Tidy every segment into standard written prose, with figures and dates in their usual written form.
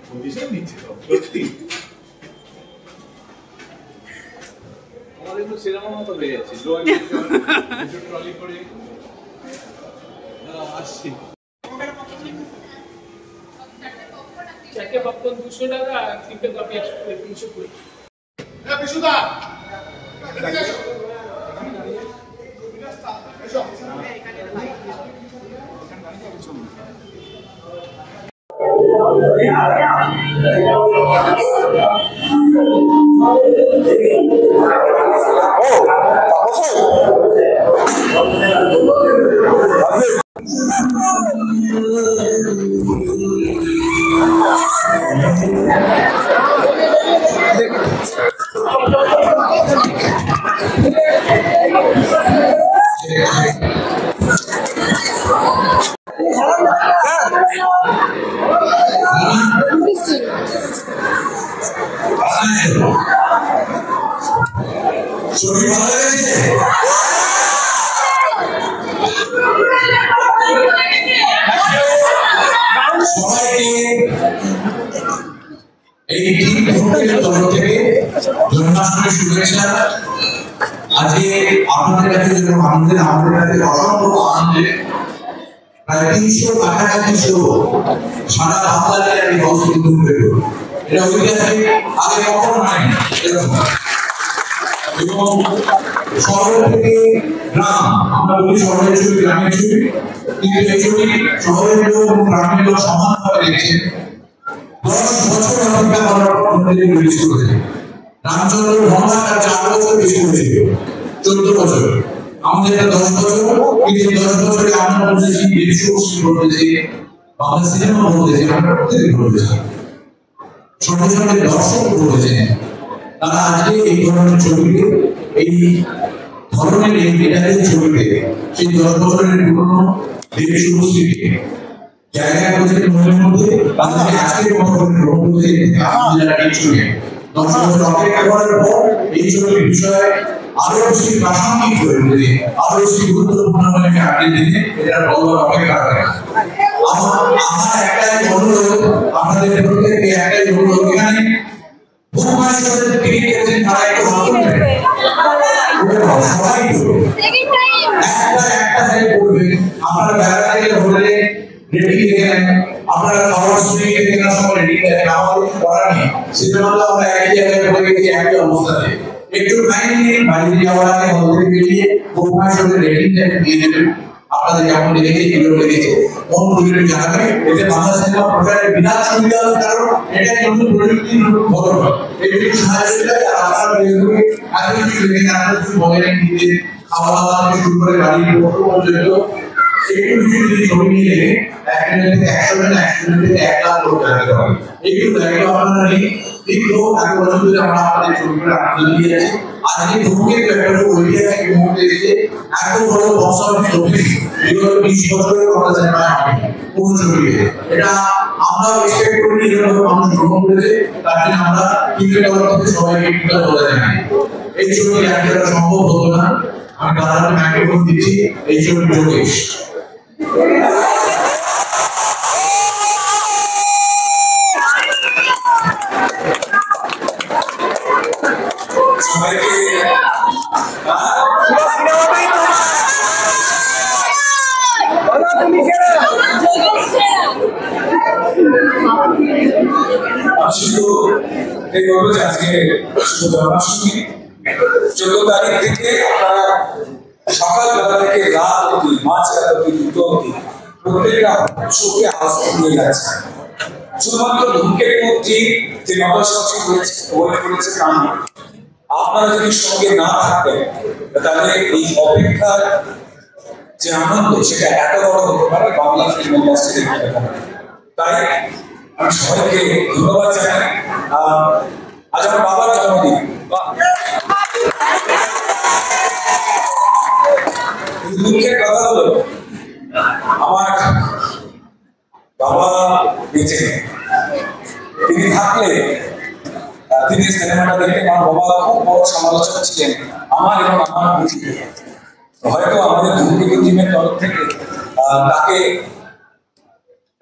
Position নিচ্ছে সত্যি আমাদের তো সিনেমার মতো হয়ে যাচ্ছে ট্রলি করে আসছি চারটে পপকর্ন 200 টাকা আর তিনটে কফি 320 বিশুদা এদিকে আসো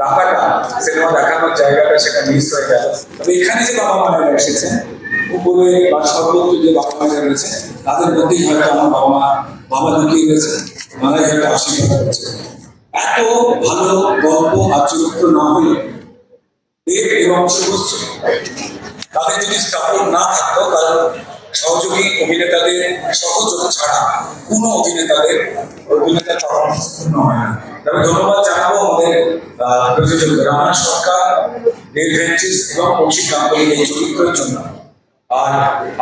টাকাটা সিনেমা দেখানোর জায়গাটা সেটা মিস হয়ে গেল। তবে এখানে যে বাবা মায়েরা এসেছেন, উপরে বা সর্বত্র যে বাবা মায়েরা রয়েছে, তাদের মধ্যেই হয়তো আমার বাবা লুকিয়ে রয়েছে, তারাই হয়তো আশীর্বাদ করছে। এত ভালো গল্প আর চরিত্র না হলে দেব এবং শুভশ্রী তাদের যদি সাপোর্ট না থাকতো, কারণ সহযোগী অভিনেতাদের সহযোগ ছাড়া কোনো অভিনেতা সম্পূর্ণ হয় না। তবে ধন্যবাদ জানাবো আমাদের প্রযোজক রানা সরকার, দেব ভেঞ্চিস এবং কৌশিক গাঙ্গুলির এই চরিত্রের জন্য, আর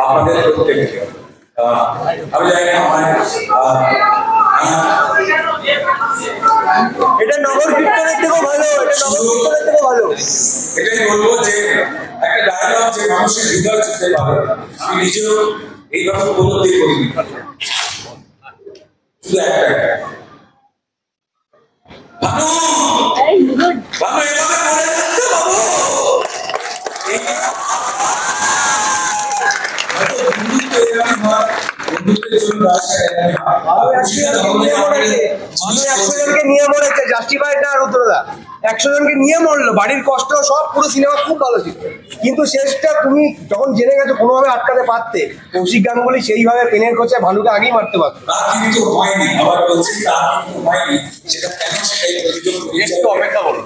আপনাদের প্রত্যেককে। আমি জানি না এটা নগর কীর্তনের থেকেও ভালো, এটাই বলবো যে একটা ডায়লগ যে মানুষের হৃদয় ছুঁতে পারে, আমি নিজেও এইভাবে উপলব্ধি করিনি। শুধু একটা নিয়ে মরেছে, জাস্টিফাইড না রুদ্রদা, 100 জনকে নিয়ে মরলো, বাড়ির কষ্ট সব, পুরো সিনেমা খুব ভালো ছিল, কিন্তু শেষটা তুমি যখন জেনে গেছো কোনোভাবে আটকাতে পারতে, কৌশিক গাঙ্গুলি সেইভাবে পেনের কোচে ভালুকে আগেই মারতে পারতো। কিন্তু হয়নি, আবার বলছি কিন্তু হয়নি, সেটা কেন সেটাই একটু অপেক্ষা করুন।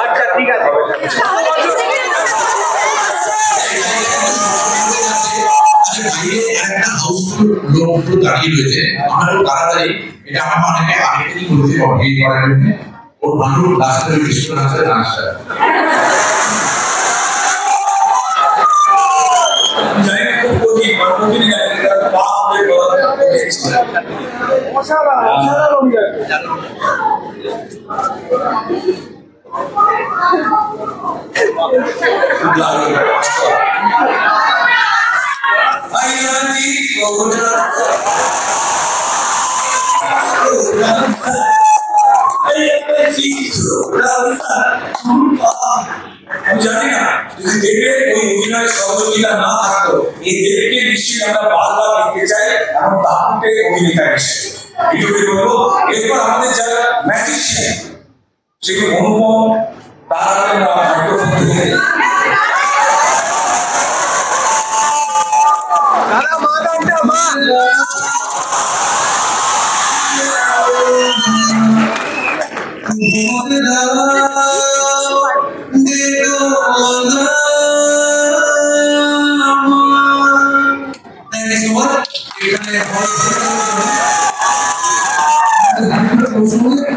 আচ্ছা ঠিক আছে। একটা হাউসফুল লোক দাঁড়িয়ে রয়েছে, আমরা তাড়াতাড়ি এটা আমার অনেকে আরেকদিন বলেছে বিয়ে করার জন্য ওর মানুষ রাস্তায় বিস্কুট আছে রাস্তা আমি জানি না যদি দেবের ওই অভিনয় সহযোগিতা না থাকতো, এই দেবকে নিশ্চয়ই আমরা বারবার দেখতে চাই এবং দাপুটে অভিনেতা হিসেবে। এটুকুই বলবো। এরপর আমাদের যারা ম্যাজিশিয়ান, সেগুলো অনুপম, তার হাতে মাইক্রোফোন থেকে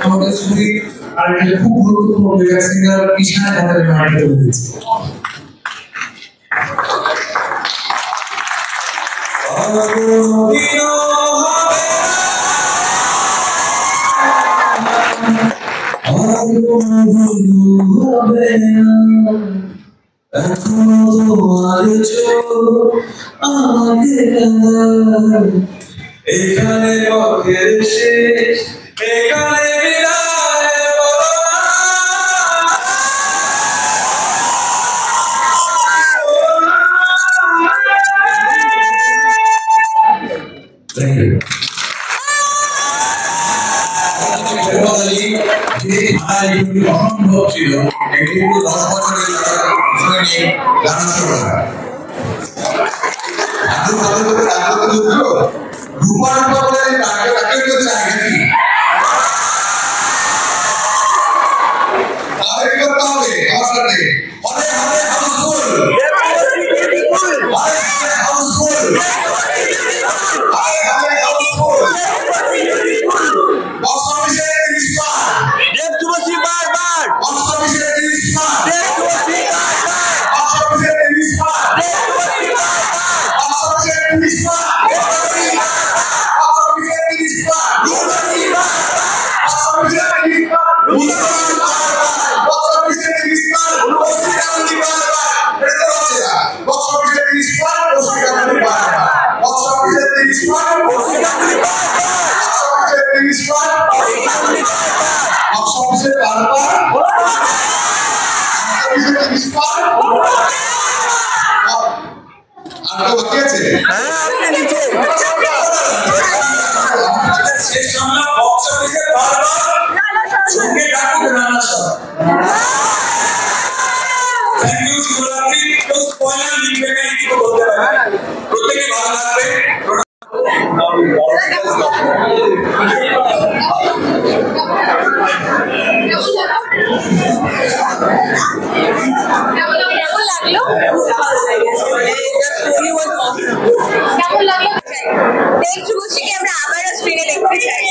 আমাদের সঙ্গে আরেকটা খুব গুরুত্বপূর্ণ সিঙ্গার ঈশান আমাদের মাইন্ডে রয়েছে। এখানে পথের শেষ, এখানে বিদায় অসম্ভব ছিল একটু 10 বছরের গান শোনা রূপার বলে তাকে তো চাই নাকি তাদের করতে হবে আমার সাথে হলে হলে হাউসফুল শেষ আমরা বক্স অফিসে বারবার সঙ্গে ডাকবো রানা সর। থ্যাংক ইউ শুভরাত্রি। কেউ স্পয়লার লিখবে না, কিছু বলতে পারে না। প্রত্যেকে ভালো থাকবে। কেমন লাগলো? দেব শুভশ্রীকে আমরা আবারও স্ক্রিনে দেখতে চাই।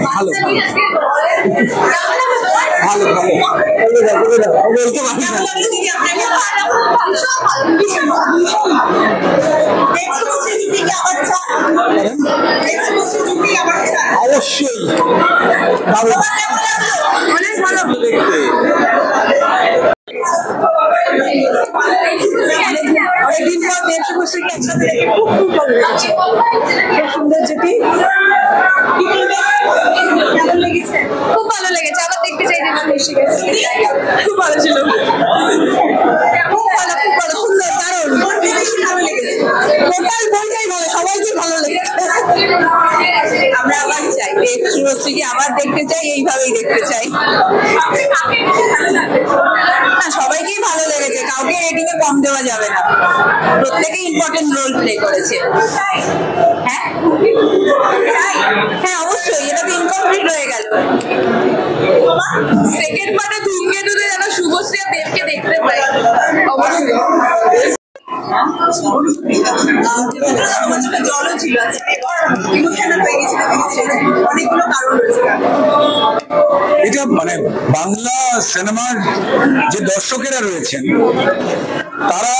ভালো অবশ্যই অনেক ভালো দেখতে। অনেকদিন পর দেব শুভশ্রীকে একসাথে দেখে খুব খুব ভালো লেগেছে। খুব সুন্দর জুটি। কেমন লেগেছে? খুব ভালো লেগেছে। আবার দেখতে চাই দেব শুভশ্রীকে। খুব ভালো ছিল। খুব ভালো, খুব ভালো, সুন্দর, দারুণ। ভালো লেগেছে। টোটাল বলটাই ভালো, সবাইকে ভালো লেগেছে। আমরা আবার চাই দেব শুভশ্রীকে আবার দেখতে চাই, এইভাবেই দেখতে চাই। না, সবাইকেই ভালো লেগেছে, কাউকে রেটিং এ কম দেওয়া যাবে না। প্রত্যেকে ইম্পর্টেন্ট রোল প্লে করেছে। হ্যাঁ হ্যাঁ, অবশ্যই। এটা তো ইনকমপ্লিট রয়ে গেল। সেকেন্ড পার্টে ধূমকেতুতে যেন শুভশ্রী আর দেবকে দেখতে পাই। অবশ্যই। জলও ছিল, ইমোশনাল হয়ে গেছিল, অনেকগুলো কারণ রয়েছে। এটা মানে বাংলা সিনেমার যে দর্শকেরা রয়েছেন তারা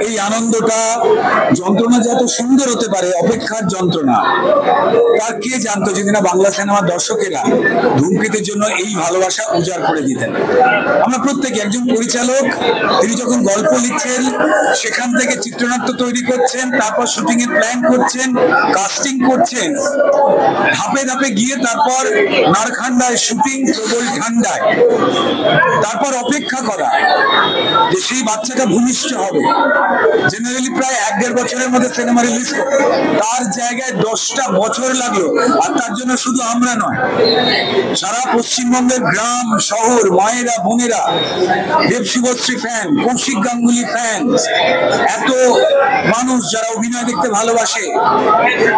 এই আনন্দটা, যন্ত্রণা যে এত সুন্দর হতে পারে, অপেক্ষার যন্ত্রণা, তার কে জানতো যদি না বাংলা সিনেমার দর্শকেরা ধূমকেতুর জন্য এই ভালোবাসা উজাড় করে দিতেন। আমরা প্রত্যেকে, একজন পরিচালক তিনি যখন গল্প লিখছেন, সেখান থেকে চিত্রনাট্য তৈরি করছেন, তারপর শুটিং এর প্ল্যান করছেন, কাস্টিং করছেন, ধাপে ধাপে গিয়ে তারপর নারখান্ডায় শুটিং, প্রবল ঠান্ডায়, তারপর অপেক্ষা করা যে সেই বাচ্চাটা ভূমিষ্ঠ হবে। জেনারেলি প্রায় 1-1.5 বছরের মধ্যে সিনেমা রিলিজ করে, তার জায়গায় 10টা বছর লাগলো। আর তার জন্য শুধু আমরা নয়, সারা পশ্চিমবঙ্গের গ্রাম শহর, মায়েরা বোনেরা, দেব শুভশ্রী ফ্যান, কৌশিক গাঙ্গুলি ফ্যান, এত মানুষ যারা অভিনয় দেখতে ভালোবাসে,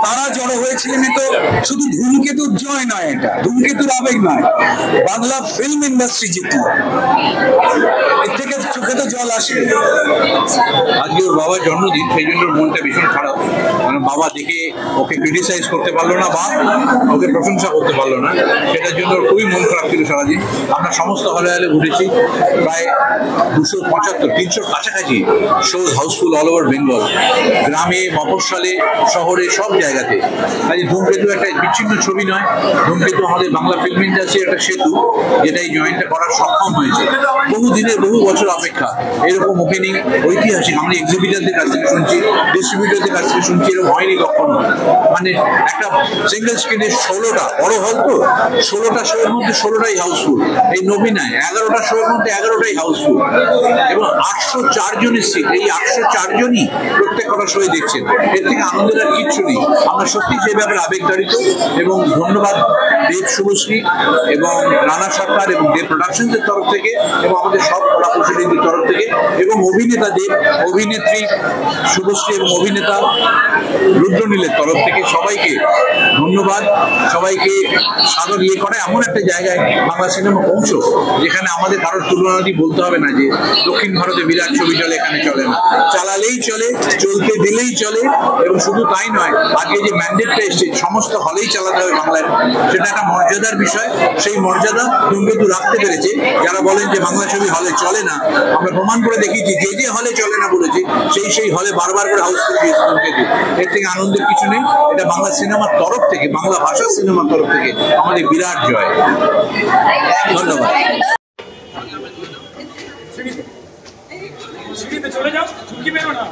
তারা জড়ো হয়েছিলেন। তো শুধু ধূমকেতুর জয় নয়, এটা ধূমকেতুর আবেগ নয়, বাংলা ফিল্ম ইন্ডাস্ট্রি জিতল। এর থেকে চোখে তো জল আসে। আজকে ওর বাবার জন্মদিন, সেই জন্য মনটা ভীষণ খারাপ। কারণ বাবা দেখে ওকে ক্রিটিসাইজ করতে পারলো না বা ওকে প্রশংসা করতে পারলো না, সেটার জন্য ওর খুবই মন খারাপ ছিল সারাদিন। আমরা সমস্ত হলে হলে ঘুরেছি, প্রায় 275-300 কাছাকাছি shows housefull all over Bengal, গ্রামে, মফস্বলে, শহরে, সব জায়গাতে। কাজে ধূমকেতু একটা বিচ্ছিন্ন ছবি নয়, ধূমকেতু আমাদের বাংলা ফিল্ম ইন্ডাস্ট্রির একটা সেতু, যেটা এই জয়েন্টটা করার সক্ষম হয়েছে। বহু দিনের, বহু বছর অপেক্ষা। এরকম ওপেনিং ঐতিহাসিক। আমরা এক্সিবিটারদের কাছ থেকে শুনছি, ডিস্ট্রিবিউটারদের কাছ থেকে শুনছি, এরকম হয়নি কখনো। মানে একটা সিঙ্গেল স্ক্রিনের 16টা বড় হল, তো 16টা শোয়ের মধ্যে 16টাই হাউসফুল। এই নবীনায় 11টা শোয়ের মধ্যে 11টাই হাউসফুল, এবং 804 জনের সিট। এই 804 জনই প্রত্যেক কটা শোয়ে দেখছেন। এর থেকে আনন্দের আর কিচ্ছু নেই। আমরা সত্যি সেই ব্যাপারে আবেগতাড়িত, এবং ধন্যবাদ দেব শুভশ্রী এবং রানা সরকার এবং দেব প্রোডাকশনসের তরফ থেকে, এবং আমাদের সব কলা কৌশলীদের তরফ থেকে, এবং অভিনেতাদের, অভিনেত্রী শুভশ্রী এবং অভিনেতা রুদ্রনীলের তরফ থেকে সবাইকে ধন্যবাদ। সবাইকে সাদর ইয়ে করে এমন একটা জায়গায় বাংলা সিনেমা পৌঁছো, যেখানে আমাদের কারোর তুলনা দিয়ে বলতে হবে না যে দক্ষিণ ভারতে বিরাট ছবি চলে, এখানে চলে না। চালালেই চলে, চলতে দিলেই চলে। এবং শুধু তাই নয়, আজকে যে ম্যান্ডেটটা এসছে সমস্ত হলেই চালাতে হবে বাংলায়, সেটা একটা মর্যাদার বিষয়। সেই মর্যাদা ধূমকেতু রাখতে পেরেছে। যারা বলেন যে বাংলা ছবি হলে চলে না, আমরা প্রমাণ করে দেখিয়েছি যে যে হলে চলে না বলেছে, সেই হলে বারবার করে হাউসফুল দিয়েছে ধূমকেতু। এর থেকে আনন্দের কিছু নেই। এটা বাংলা সিনেমার তরফ থেকে, বাংলা ভাষার সিনেমার তরফ থেকে আমাদের বিরাট জয়। ধন্যবাদ। সিঁড়িতে চলে যাও, ঝুঁকি বেরো না।